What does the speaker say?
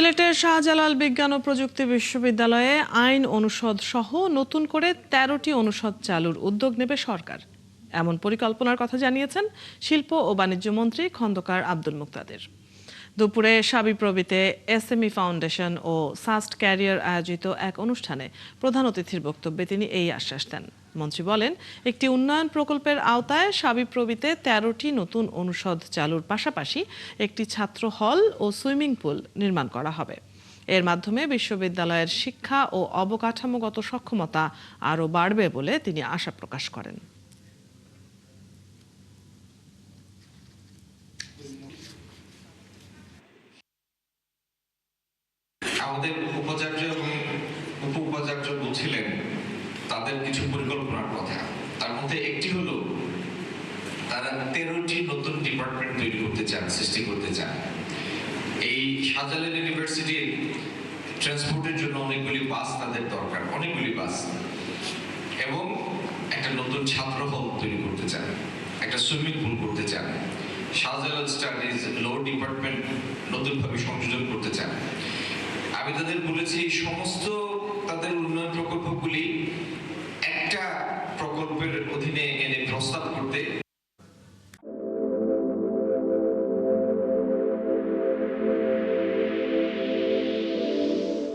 সিলেটের শাহজালাল বিজ্ঞান ও প্রযুক্তি বিশ্ববিদ্যালয়ে আইন অনুষদ সহ নতুন করে ১৩টি অনুষদ চালুর উদ্যোগ নেবে সরকার। এমন পরিকল্পনার কথা জানিয়েছেন শিল্প ও বাণিজ্য মন্ত্রী খন্দকার আব্দুল মুক্তাদির। দুপুরে শাবিপ্রবিতে এসএমই ফাউন্ডেশন ও সাস্ট ক্যারিয়ার আয়োজিত এক অনুষ্ঠানে প্রধান অতিথির বক্তব্যে তিনি এই আশ্বাস দেন। মন্ত্রী বলেন, একটি উন্নয়ন প্রকল্পের আওতায় শাবিপ্রবিতে ১৩টি নতুন অনুষদ চালুর পাশাপাশি একটি ছাত্র হল ও সুইমিং পুল নির্মাণ করা হবে। এর মাধ্যমে বিশ্ববিদ্যালয়ের শিক্ষা ও অবকাঠামোগত সক্ষমতা আরও বাড়বে বলে তিনি আশা প্রকাশ করেন। আমাদের উপাচার্য এবং উপ উপাচার্য বলছিলেন তাদের কিছু পরিকল্পনার কথা। তার মধ্যে একটি হলো তারা ১৩টি নতুন ডিপার্টমেন্ট তৈরি করতে চান, সৃষ্টি করতে চান। এই শাহজালাল ইউনিভার্সিটির ট্রান্সপোর্টের জন্য অনেকগুলি বাস তাদের দরকার, অনেকগুলি বাস, এবং একটা নতুন ছাত্র হল তৈরি করতে চান, একটা সুইমিং পুল করতে চান, শাহজালাল স্টাডিজ ল ডিপার্টমেন্ট নতুনভাবে সংযোজন করতে চান। আমি তাদের বলেছি সমস্ত তাদের উন্নয়ন প্রকল্পগুলি একটা প্রকল্পের অধীনে এনে প্রস্তাব করতে